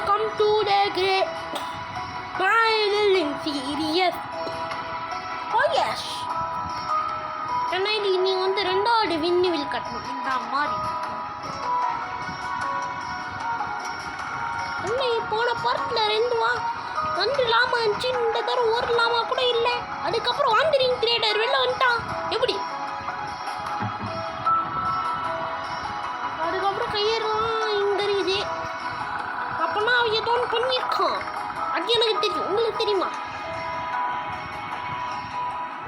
welcome to the great Violin series. Oh yes. கண்ணாடி நீ வந்து ரெண்டாவது விண்ணிவில் கட்டணும் இந்த மாதிரி. அண்ணே போன பார்ட்டில் ரெண்டு லாமா இருந்துச்சு, இந்த தடவை ஒரு லாமா கூட இல்லை. அதுக்கப்புறம் வாண்டரிங் ட்ரேடர் வெளில வந்துட்டான். எப்படி அதுக்கப்புறம் கையெல்லாம் இங்கே இருக்குது. அப்போனா அவன் ஏதோ ஒன்று பண்ணியிருக்கான். அது எனக்கு தெரியும். உங்களுக்கு தெரியுமா?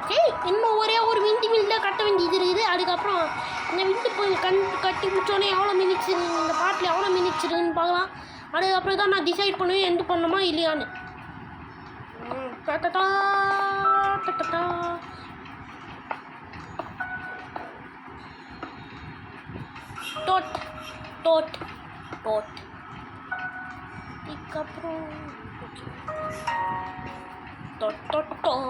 ஓகே, இன்னும் ஒரே ஒரு விண்டி மில்ல கட்ட வேண்டியது இருக்குது. அதுக்கப்புறம் இந்த விண்டு போய் கட்டி முடிச்சோடனே எவ்வளோ மினிட்ஸ் இந்த பாட்டில் எவ்வளோ மினிட்ஸ் இருக்குன்னு பார்க்கலாம். அதுக்கப்புறம் தான் நான் டிசைட் பண்ணுவேன் எந்த பண்ணணுமா இல்லையான்னு. டோட் டோட் டோட் இதுக்கப்புறம் டோட் டோட் டோட்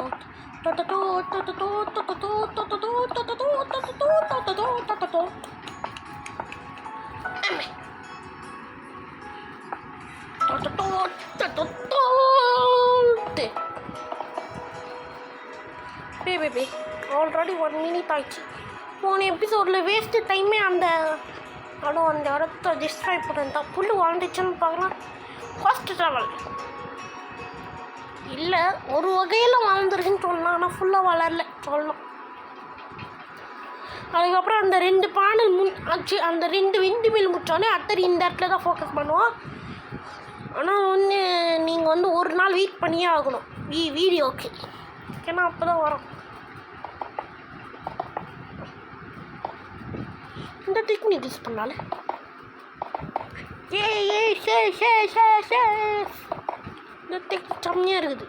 பேபி ஆல்ரெடி 1 மினிட் ஆயிடுச்சு. போன எபிசோடில் வேஸ்ட்டு டைமே அந்த இடத்த டிஸ்ட்ராய் பண்ணிருந்தா புல் வாழ்ந்துச்சுன்னு பார்க்கலாம். ஃபர்ஸ்ட் ட்ராவல் இல்லை, ஒரு வகையில் வாழ்ந்துருக்குன்னு சொல்லலாம், ஆனால் ஃபுல்லாக வளரல சொல்லலாம். அதுக்கப்புறம் அந்த 2 பானல் ஆச்சு. அந்த 2 விண்டு மில் முடித்தோடனே அத்தனை இந்த இடத்துல தான் ஃபோக்கஸ் பண்ணுவோம். ஆனால் ஒன்று நீங்கள் வந்து ஒரு நாள் வெயிட் பண்ணியே ஆகணும் வீடியோக்கு, ஏன்னா அப்போ தான் வரும். இந்த டெக்னிக் யூஸ் பண்ணால இந்த டெக்னிக் செம்மையாக இருக்குது.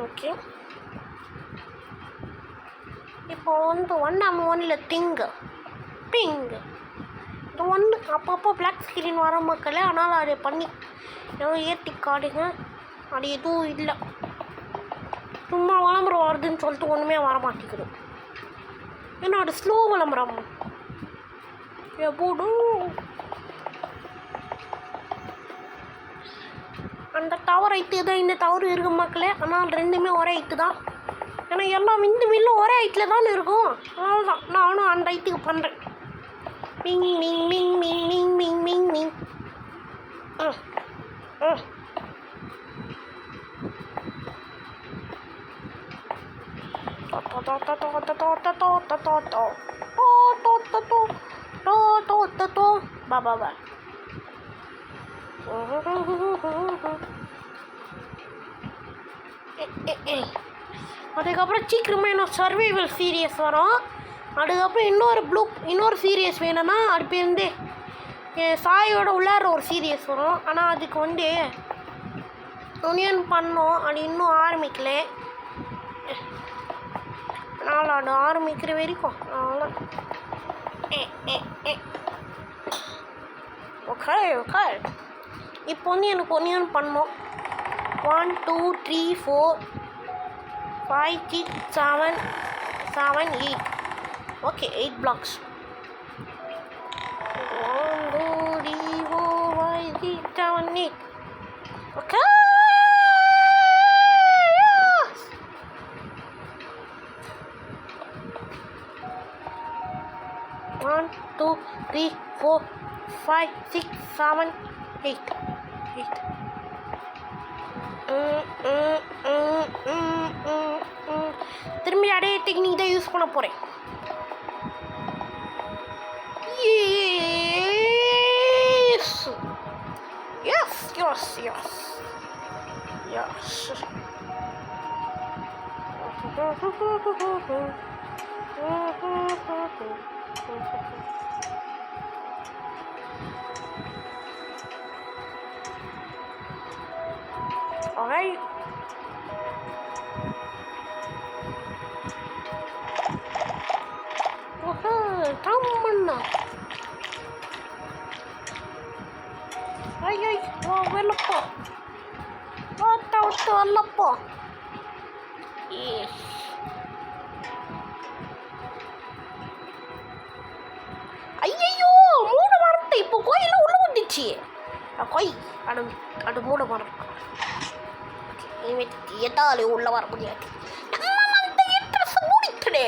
Okay. இப்போ வந்து ஒன்றில் பிங் இது ஒன்று அப்பப்போ பிளாக் ஸ்க்ரீன் வர மக்களே. ஆனால் அதை பண்ணி ஏற்றி காடுங்க. அது எதுவும் இல்லை, சும்மா விளம்பரம் வருதுன்னு சொல்லிட்டு ஒன்றுமே வர மாட்டேங்குது. ஏன்னா அது ஸ்லோ விளம்பரம். எப்போடும் அந்த டவர் ஐட்டு தான் இந்த டவர் இருக்கு மக்களே. ஆனால் ரெண்டுமே ஒரே ஐட்டு தான். ஏன்னா எல்லா விண்டு மில்லும் ஒரே ஐட்டில் தான் இருக்கும். அதனால தான் நானும் அந்த ஐட்டுக்கு பண்ணுறேன். Ming Ming Ming Ming Ming Ming Ming Ming Baba அதுக்கப்புறம் சீக்கிரமாக இன்னும் சர்வைவல் சீரியஸ் வரும். அதுக்கப்புறம் இன்னொரு சீரியஸ் வேணும்னா அது பேர் வந்து சாயோட உள்ளார ஒரு சீரியஸ் வரும். ஆனால் அதுக்கு வந்து ஒனியன் பண்ணோம். அது இன்னும் ஆரம்பிக்கல. அதனால் அது ஆரம்பிக்கிற வரைக்கும் அவ்வளோ. ஓகே இப்போ வந்து எனக்கு ஒனியன் பண்ணோம். 1 2 3 4 5 6 7 8. Okay, 8 blocks. 1 2 3 4 5 6 7 8. Okay. Yes. 1 2 3 4 5 6 7 8. திரும்பி அதே டெக்னிக் தான் யூஸ் பண்ண போகிறேன். Yes. Okay. Come on. Ay, వెళ్ళప్పో వెళ్ళప్పో. ஐயோ மூட மரத்தை இப்போ கோயில உள்ள வந்துச்சு. கோய் அது மூட மரம். எதாலே உள்ள வர முடியாது. மூடிட்டே.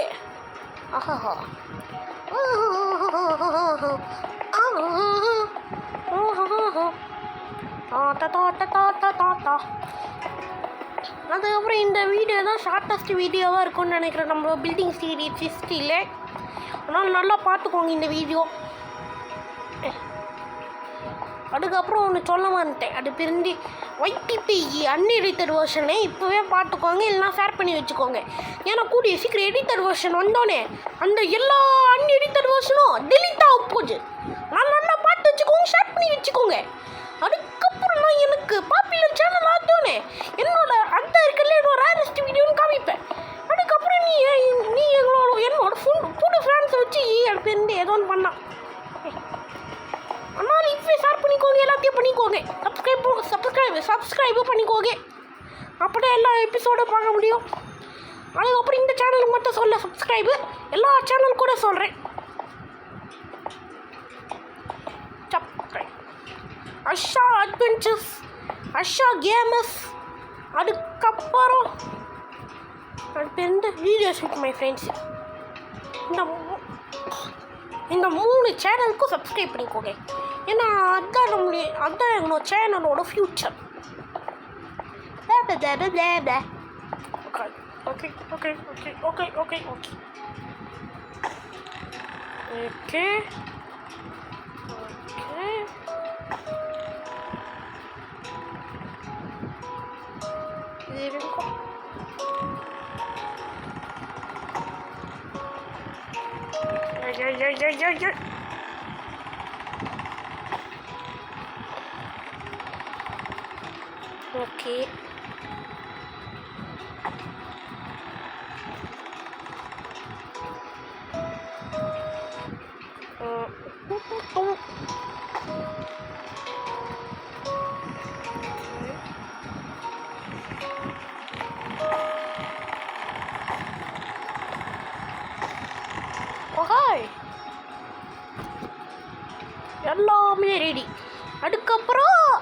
ஆஹா அதுக்கப்புறம் இந்த வீடியோ தான் ஷார்ட்டஸ்ட் வீடியோவாக இருக்கும்னு நினைக்கிறேன் நம்ம பில்டிங் சீரீஸ் ஹிஸ்ட்ரியில். ஆனால் நல்லா பார்த்துக்கோங்க இந்த வீடியோ. அதுக்கப்புறம் ஒன்று சொல்ல வந்துட்டேன், அது பிரிந்து YTP அன்எடிட்டட் வெர்ஷனை இப்போவே பார்த்துக்கோங்க, இல்லைனா ஷேர் பண்ணி வச்சுக்கோங்க. ஏன்னா கூடிய சீக்கிரம் எடிட்டட் வெர்ஷன் வந்தோடனே அந்த எல்லா அன்எடிட்டட் வெர்ஷனும் டெலிட் ஆக போகுது. நல்லா பார்த்து வச்சுக்கோங்க, ஷேர் பண்ணி வச்சுக்கோங்க. அதுக்கப்புறம் நான் எனக்கு பாப்புலர் சேனல் ஆத்தோன்னே என்னோட அந்த இருக்கிறதுல என்னோட ரேரஸ்ட் வீடியோன்னு காமிப்பேன். அதுக்கப்புறம் நீ என்னோட புது ஃப்ரெண்ட்ஸை வச்சு எனக்கு இருந்து ஏதோ ஒன்று பண்ணான். ஆனால் இப்போ ஷேர் பண்ணிக்கோங்க, எல்லாத்தையும் பண்ணிக்கோங்க, சப்ஸ்கிரைபும் பண்ணிக்கோங்க. அப்படியே எல்லா எபிசோடும் பார்க்க முடியும். அதுக்கப்புறம் இந்த சேனலுக்கு மட்டும் சொல்ல சப்ஸ்கிரைபு, எல்லா சேனல் கூட சொல்கிறேன். Subscribe Asha adventures, Asha gamers. அதுக்கப்புறம் வீடியோஸ் வித் மை ஃப்ரெண்ட்ஸ். இந்த 3 சேனலுக்கும் சப்ஸ்கிரைப் பண்ணிக்கோங்க. ஏன்னா அதான் எங்களோட சேனலோட future. Okay okay okay okay okay okay okay okay இது இருக்கும். Yeah. Okay. Okay. எல்லாமே ரெடி. அதுக்கப்புறம்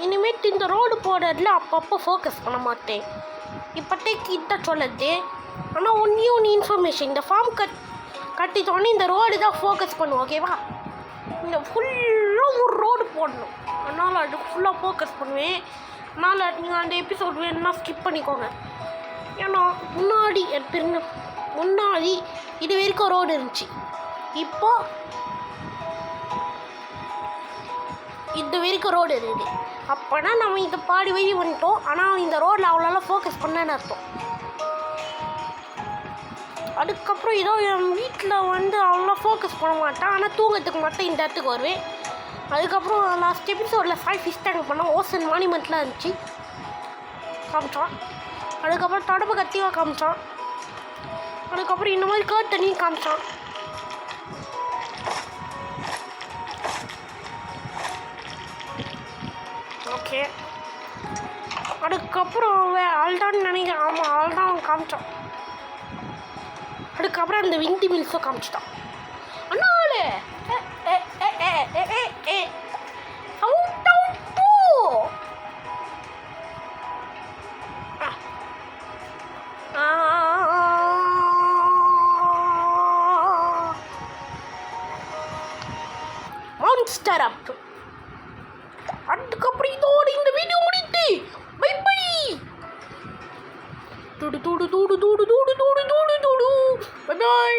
இனிமேட்டு இந்த ரோடு போடுறதுல அப்பப்போ ஃபோக்கஸ் பண்ண மாட்டேன். இப்போதைக்கு இதான் சொல்லுது. ஆனால் ஒன்று இன்ஃபர்மேஷன், இந்த ஃபார்ம் கட்டிட்டோன்னே இந்த ரோடு தான் ஃபோக்கஸ் பண்ணுவோம். ஓகேவா? இந்த ஃபுல்லாக ஒரு ரோடு போடணும், அதனால் அது ஃபுல்லாக ஃபோக்கஸ் பண்ணுவேன். அதனால் நீங்கள் அந்த எபிசோட் வேணும்னா ஸ்கிப் பண்ணிக்கோங்க. ஏன்னா முன்னாடி இது வரைக்கும் ரோடு இருந்துச்சு, இப்போ இது வரைக்கும் ரோடு இருக்குது. அப்போனா நம்ம இதை பாடி வழி வந்துட்டோம். ஆனால் இந்த ரோடில் அவ்வளோலாம் ஃபோக்கஸ் பண்ணேன்னு அர்த்தம். அதுக்கப்புறம் ஏதோ என் வீட்டில் அவ்வளோ ஃபோக்கஸ் பண்ண மாட்டேன், ஆனால் தூங்கத்துக்கு மட்டும் இந்த இடத்துக்கு வருவேன். அதுக்கப்புறம் லாஸ்ட் எபிசோடில் 5 ஃபிஷ் டேங்க் பண்ணோம். ஓசன் மானிமெண்ட்லாம் இருந்துச்சு, காமிச்சான். அதுக்கப்புறம் தடுப்பு கத்தியாக காமிச்சான். அதுக்கப்புறம் இந்த மாதிரி கேட் தண்ணியும் காமிச்சான். ஓகே. அதுக்கப்புறம் ஆல்டான்னு நினைக்கிறேன். ஆமாம், ஆல்தான் காமிச்சான். அதுக்கப்புறம் அந்த விண்டி மில்ஸும் காமிச்சிட்டான். அண்ணாலே மான்ஸ்டர் அப். அதுக்கப்புறம் இதோடு இந்த வீடியோ முடித்து பை பை. Bye bye.